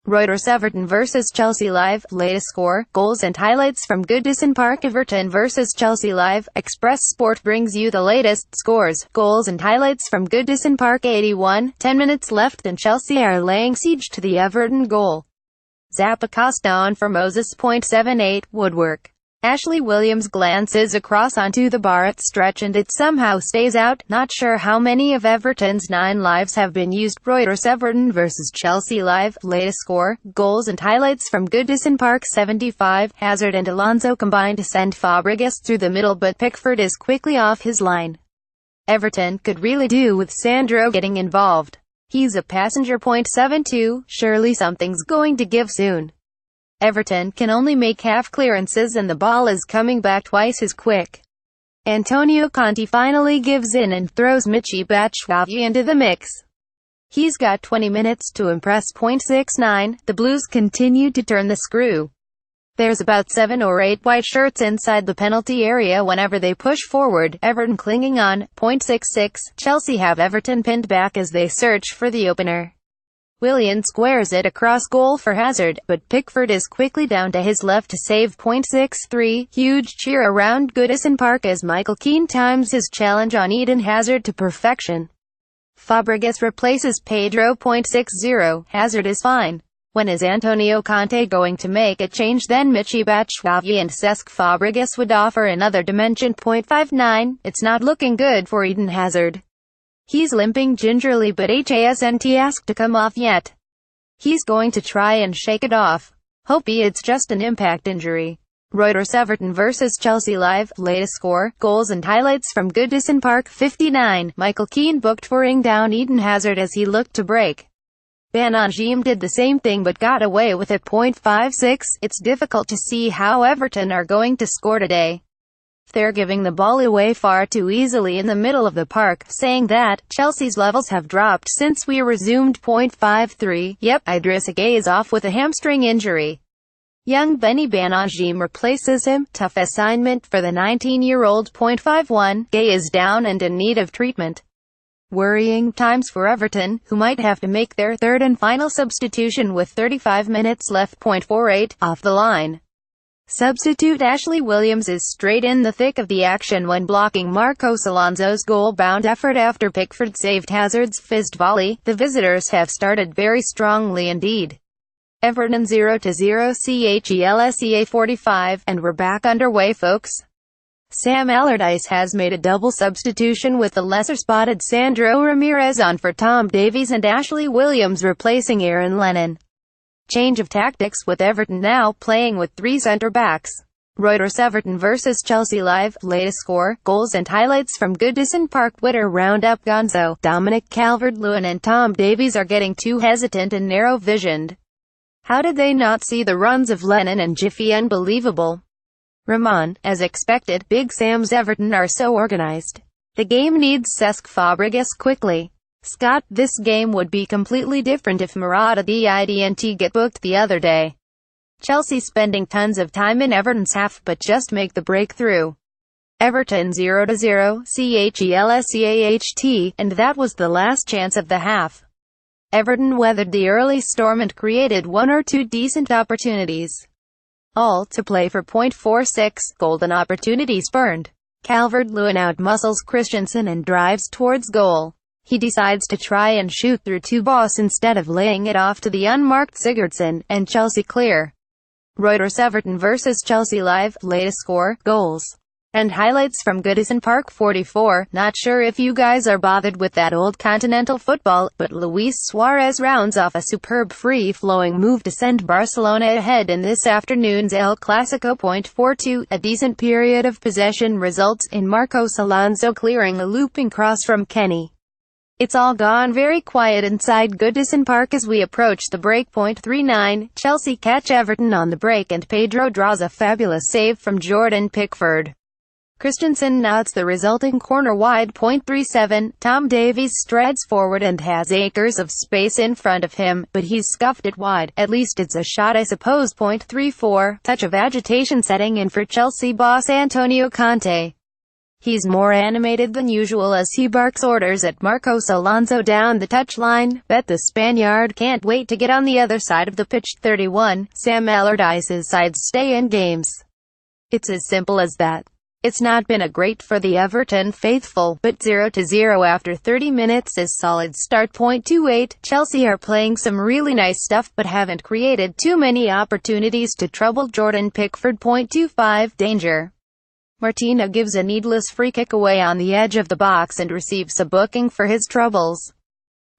REUTERSEverton vs Chelsea Live, latest score, goals and highlights from Goodison ParkEverton vs Chelsea Live. Express Sport brings you the latest scores, goals and highlights from Goodison Park81. 10 minutes left and Chelsea are laying siege to the Everton goal. Zappacosta on for Moses. 78, Woodwork. Ashley Williams glances across onto the bar at stretch and it somehow stays out. Not sure how many of Everton's 9 lives have been used. REUTERSEverton vs Chelsea Live, latest score, goals and highlights from Goodison Park. 75, Hazard and Alonso combine to send Fabregas through the middle but Pickford is quickly off his line. Everton could really do with Sandro getting involved. He's a passenger. 72, surely something's going to give soon. Everton can only make half clearances and the ball is coming back twice as quick. Antonio Conte finally gives in and throws Michy Batshuayi into the mix. He's got 20 minutes to impress. 69, the Blues continue to turn the screw. There's about 7 or 8 white shirts inside the penalty area whenever they push forward, Everton clinging on. 66, Chelsea have Everton pinned back as they search for the opener. Willian squares it across goal for Hazard, but Pickford is quickly down to his left to save. 63, huge cheer around Goodison Park as Michael Keane times his challenge on Eden Hazard to perfection. Fabregas replaces Pedro. 60, Hazard is fine. When is Antonio Conte going to make a change? Then Michy Batshuayi and Cesc Fabregas would offer another dimension. 59, it's not looking good for Eden Hazard. He's limping gingerly but hasn't asked to come off yet. He's going to try and shake it off. Hope it's just an impact injury. REUTERSEverton vs Chelsea Live, latest score, goals and highlights from Goodison Park. 59, Michael Keane booked for ring down Eden Hazard as he looked to break. Benajim did the same thing but got away with it. 56, it's difficult to see how Everton are going to score today. They're giving the ball away far too easily in the middle of the park. Saying that, Chelsea's levels have dropped since we resumed. 53, yep, Idrissa Gueye is off with a hamstring injury. Young Benny Benajim replaces him. Tough assignment for the 19-year-old. 51, Gueye is down and in need of treatment. Worrying times for Everton, who might have to make their third and final substitution with 35 minutes left. 48, off the line. Substitute Ashley Williams is straight in the thick of the action when blocking Marcos Alonso's goal-bound effort after Pickford saved Hazard's fizzed volley. The visitors have started very strongly indeed. Everton 0-0 CHELSEA 45, and we're back underway, folks. Sam Allardyce has made a double substitution with the lesser-spotted Sandro Ramirez on for Tom Davies and Ashley Williams replacing Aaron Lennon. Change of tactics with Everton now playing with 3 centre-backs. REUTERSEverton vs Chelsea Live, latest score, goals and highlights from Goodison Park. Twitter roundup. Gonzo, Dominic Calvert-Lewin and Tom Davies are getting too hesitant and narrow-visioned. How did they not see the runs of Lennon and Jiffy? Unbelievable. Ramon, as expected, Big Sam's Everton are so organised. The game needs Cesc Fabregas quickly. Scott, this game would be completely different if Murata didn't get booked the other day. Chelsea spending tons of time in Everton's half but just make the breakthrough. Everton 0-0 CHELSEAHT, and that was the last chance of the half. Everton weathered the early storm and created 1 or 2 decent opportunities. All to play for. 46, golden opportunity spurned. Calvert-Lewin out-muscles Christensen and drives towards goal. He decides to try and shoot through 2 boss instead of laying it off to the unmarked Sigurdsson, and Chelsea clear. REUTERSEverton vs Chelsea Live, latest score, goals and highlights from Goodison Park. 44, not sure if you guys are bothered with that old continental football, but Luis Suarez rounds off a superb free-flowing move to send Barcelona ahead in this afternoon's El Clasico. 42, a decent period of possession results in Marcos Alonso clearing a looping cross from Kenny. It's all gone very quiet inside Goodison Park as we approach the break. 39, Chelsea catch Everton on the break and Pedro draws a fabulous save from Jordan Pickford. Christensen nods the resulting corner wide. 37, Tom Davies strides forward and has acres of space in front of him, but he's scuffed it wide. At least it's a shot, I suppose. 34, touch of agitation setting in for Chelsea boss Antonio Conte. He's more animated than usual as he barks orders at Marcos Alonso down the touchline. Bet the Spaniard can't wait to get on the other side of the pitch. 31. Sam Allardyce's sides stay in games. It's as simple as that. It's not been a great for the Everton faithful, but 0-0 after 30 minutes is solid start. 28. Chelsea are playing some really nice stuff but haven't created too many opportunities to trouble Jordan Pickford. 25. Danger. Martina gives a needless free kick away on the edge of the box and receives a booking for his troubles.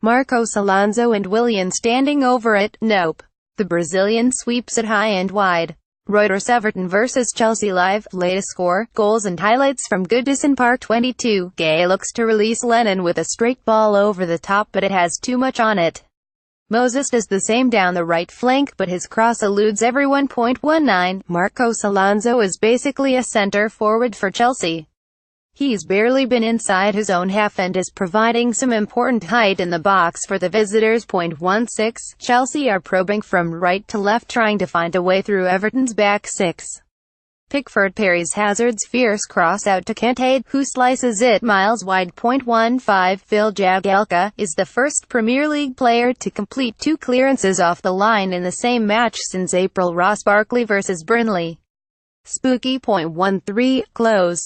Marcos Alonso and Willian standing over it. Nope. The Brazilian sweeps it high and wide. REUTERSEverton vs Chelsea live, latest score, goals and highlights from Goodison Park. 22. Gay looks to release Lennon with a straight ball over the top but it has too much on it. Moses does the same down the right flank but his cross eludes everyone. 19. Marcos Alonso is basically a centre forward for Chelsea. He's barely been inside his own half and is providing some important height in the box for the visitors. 16. Chelsea are probing from right to left trying to find a way through Everton's back six. Pickford parries Hazard's fierce cross out to Kante, who slices it miles wide. 15. Phil Jagielka is the first Premier League player to complete 2 clearances off the line in the same match since April. Ross Barkley vs Burnley. Spooky. 13. Close.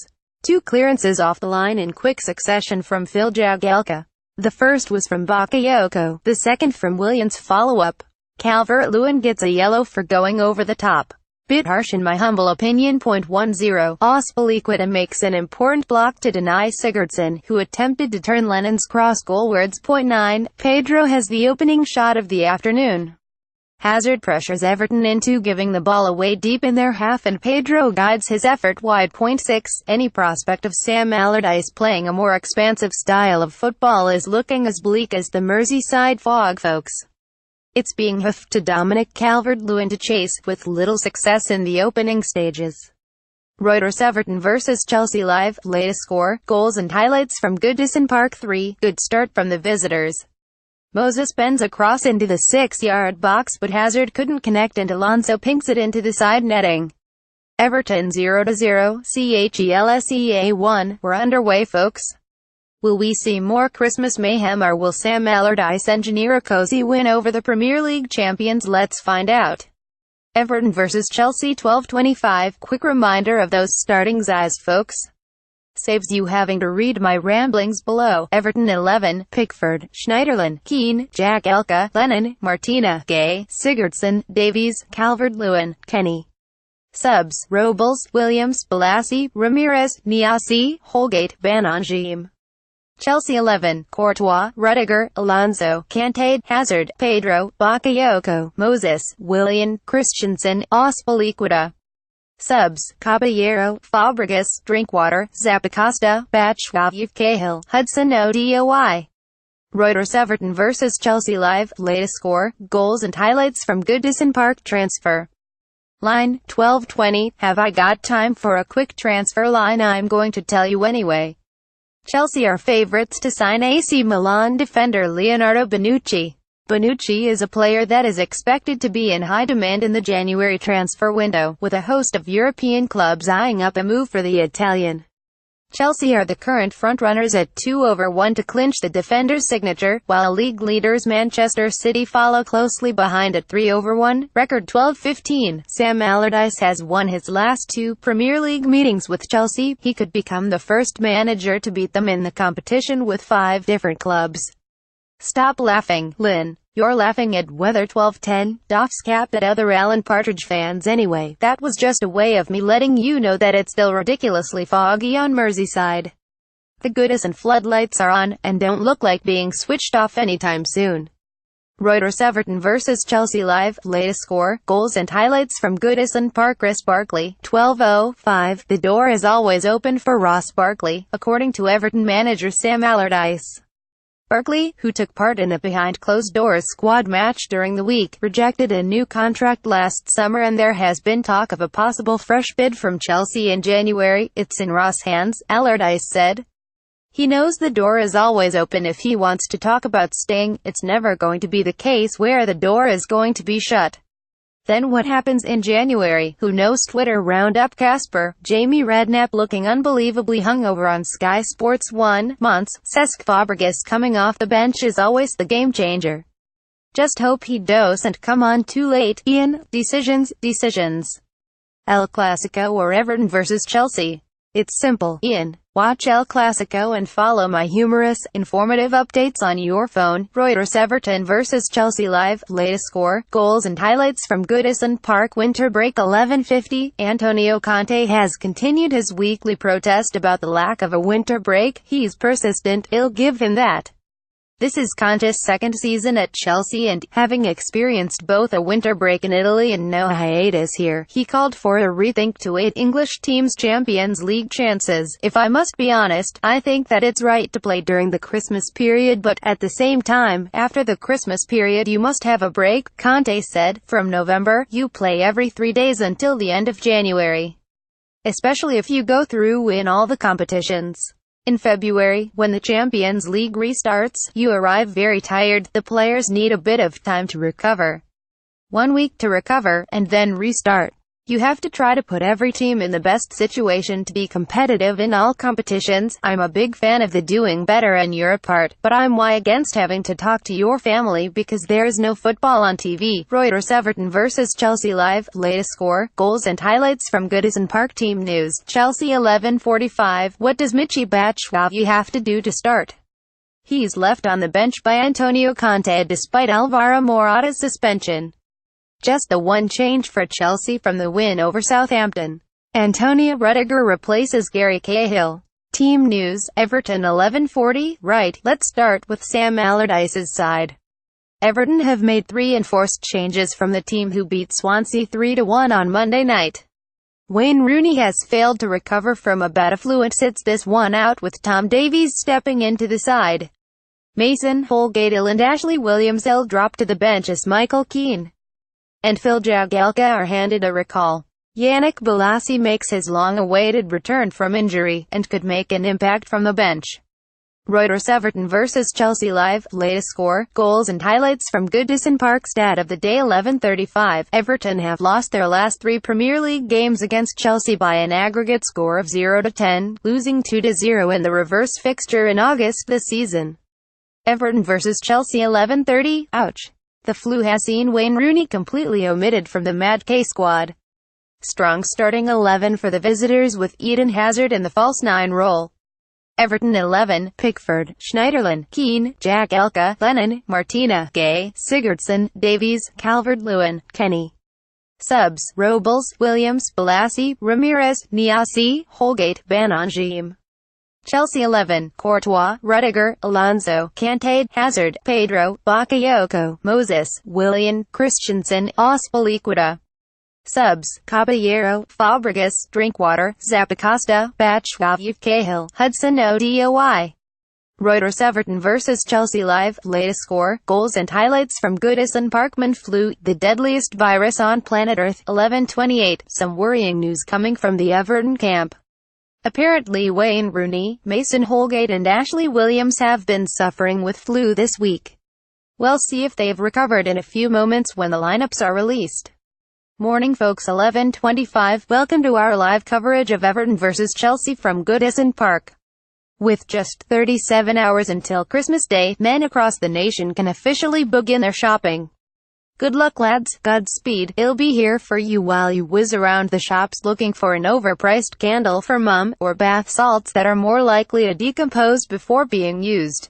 2 clearances off the line in quick succession from Phil Jagielka. The first was from Bakayoko, the second from Willian's follow-up. Calvert-Lewin gets a yellow for going over the top. Bit harsh in my humble opinion. 10. Azpilicueta makes an important block to deny Sigurdsson, who attempted to turn Lennon's cross goalwards. 9. Pedro has the opening shot of the afternoon. Hazard pressures Everton into giving the ball away deep in their half and Pedro guides his effort wide. 6. Any prospect of Sam Allardyce playing a more expansive style of football is looking as bleak as the Merseyside fog, folks. It's being hoofed to Dominic Calvert-Lewin to chase, with little success in the opening stages. REUTERSEverton vs Chelsea live, latest score, goals and highlights from Goodison Park. 3. Good start from the visitors. Moses bends a cross into the 6-yard box but Hazard couldn't connect and Alonso pinks it into the side netting. Everton 0-0, Chelsea 1, we're underway, folks. Will we see more Christmas mayhem or will Sam Allardyce engineer a cozy win over the Premier League champions? Let's find out. Everton vs Chelsea 12:25. Quick reminder of those startings as folks. Saves you having to read my ramblings below. Everton 11, Pickford, Schneiderlin, Keane, Jagielka, Lennon, Martina, Gay, Sigurdsson, Davies, Calvert-Lewin, Kenny. Subs, Robles, Williams, Balassi, Ramirez, Niasse, Holgate, Banangime. Chelsea 11, Courtois, Rudiger, Alonso, Kante, Hazard, Pedro, Bakayoko, Moses, Willian, Christensen, Azpilicueta. Subs, Caballero, Fabregas, Drinkwater, Zappacosta, Bachkov, Cahill, Hudson-Odoi. REUTERSEverton vs Chelsea live, latest score, goals and highlights from Goodison Park. Transfer line, 12:20. Have I got time for a quick transfer line? I'm going to tell you anyway. Chelsea are favourites to sign AC Milan defender Leonardo Bonucci. Bonucci is a player that is expected to be in high demand in the January transfer window, with a host of European clubs eyeing up a move for the Italian. Chelsea are the current frontrunners at 2-1 to clinch the defender's signature, while league leaders Manchester City follow closely behind at 3-1, record 12-15. Sam Allardyce has won his last 2 Premier League meetings with Chelsea. He could become the first manager to beat them in the competition with 5 different clubs. Stop laughing, Lynn. You're laughing at weather. 12:10. Doffs cap at other Alan Partridge fans anyway. That was just a way of me letting you know that it's still ridiculously foggy on Merseyside. The Goodison floodlights are on, and don't look like being switched off anytime soon. REUTERSEverton vs Chelsea live, latest score, goals and highlights from Goodison Park. Ross Barkley, 12:05. The door is always open for Ross Barkley, according to Everton manager Sam Allardyce. Barkley, who took part in a behind-closed-doors squad match during the week, rejected a new contract last summer and there has been talk of a possible fresh bid from Chelsea in January. It's in Ross' hands, Allardyce said. He knows the door is always open if he wants to talk about staying. It's never going to be the case where the door is going to be shut. Then what happens in January? Who knows? Twitter roundup. Casper, Jamie Redknapp looking unbelievably hungover on Sky Sports 1. Months, Cesc Fabregas coming off the bench is always the game changer. Just hope he doesn't come on too late. Ian, decisions. El Clasico or Everton vs Chelsea? It's simple, Ian. Watch El Clasico and follow my humorous, informative updates on your phone. REUTERSEverton vs Chelsea live, latest score, goals and highlights from Goodison Park. Winter break 11:50. Antonio Conte has continued his weekly protest about the lack of a winter break. He's persistent, I'll give him that. This is Conte's second season at Chelsea and, having experienced both a winter break in Italy and no hiatus here, he called for a rethink to aid English teams' Champions League chances. If I must be honest, I think that it's right to play during the Christmas period, but at the same time, after the Christmas period you must have a break, Conte said. From November, you play every 3 days until the end of January. Especially if you go through in all the competitions. In February, when the Champions League restarts, you arrive very tired. The players need a bit of time to recover. 1 week to recover, and then restart. You have to try to put every team in the best situation to be competitive in all competitions. I'm a big fan of the doing better in Europe part, but I'm against having to talk to your family because there is no football on TV. REUTERSEverton vs Chelsea live, latest score, goals and highlights from Goodison Park. Team news, Chelsea 11:45. What does Michy Batshuayi have to do to start? He's left on the bench by Antonio Conte despite Alvaro Morata's suspension. Just the one change for Chelsea from the win over Southampton. Antonio Rudiger replaces Gary Cahill. Team news, Everton 11:40. Right, let's start with Sam Allardyce's side. Everton have made 3 enforced changes from the team who beat Swansea 3-1 on Monday night. Wayne Rooney has failed to recover from a bad flu and sits this one out with Tom Davies stepping into the side. Mason Holgate-Hill and Ashley Williams-Hill drop to the bench as Michael Keane and Phil Jagielka are handed a recall. Yannick Bolasie makes his long-awaited return from injury, and could make an impact from the bench. REUTERSEverton vs Chelsea live, latest score, goals and highlights from Goodison Park. Stat of the day 11:35. Everton have lost their last 3 Premier League games against Chelsea by an aggregate score of 0-10, losing 2-0 in the reverse fixture in August this season. Everton vs Chelsea 11:30. Ouch. The flu has seen Wayne Rooney completely omitted from the Mad K squad. Strong starting 11 for the visitors with Eden Hazard in the false 9 role. Everton 11, Pickford, Schneiderlin, Keane, Jagielka, Lennon, Martina, Gay, Sigurdsson, Davies, Calvert-Lewin, Kenny. Subs, Robles, Williams, Bolasie, Ramirez, Niasse, Holgate, Banangime. Chelsea 11, Courtois, Rudiger, Alonso, Kanté, Hazard, Pedro, Bakayoko, Moses, Willian, Christensen, Azpilicueta. Subs, Caballero, Fabregas, Drinkwater, Zappacosta, Batshuayi, Cahill, Hudson-Odoi. REUTERSEverton vs Chelsea live, latest score, goals and highlights from Goodison Park. Flu, the deadliest virus on planet Earth. 11:28. Some worrying news coming from the Everton camp. Apparently Wayne Rooney, Mason Holgate and Ashley Williams have been suffering with flu this week. We'll see if they've recovered in a few moments when the lineups are released. Morning folks. 11:25. Welcome to our live coverage of Everton vs Chelsea from Goodison Park. With just 37 hours until Christmas Day, men across the nation can officially begin their shopping. Good luck lads, Godspeed. I'll be here for you while you whiz around the shops looking for an overpriced candle for mum, or bath salts that are more likely to decompose before being used.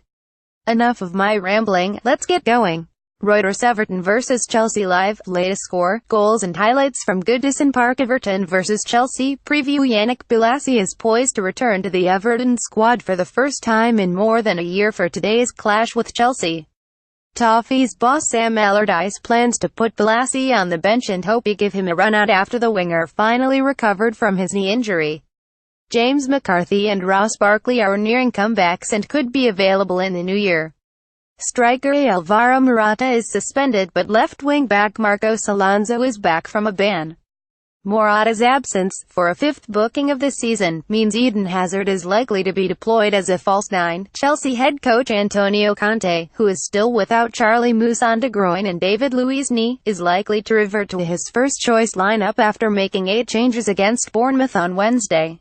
Enough of my rambling, let's get going. REUTERSEverton vs Chelsea live, latest score, goals and highlights from Goodison ParkEverton vs Chelsea. Preview. Yannick Bolasie is poised to return to the Everton squad for the first time in more than a year for today's clash with Chelsea. Toffees boss Sam Allardyce plans to put Bolasie on the bench and hope he give him a run out after the winger finally recovered from his knee injury. James McCarthy and Ross Barkley are nearing comebacks and could be available in the new year. Striker Alvaro Morata is suspended, but left wing back Marcos Alonso is back from a ban. Morata's absence, for a fifth booking of the season, means Eden Hazard is likely to be deployed as a false nine. Chelsea head coach Antonio Conte, who is still without Charlie Moussa De Bruyne and David Luiz knee, is likely to revert to his first-choice lineup after making 8 changes against Bournemouth on Wednesday.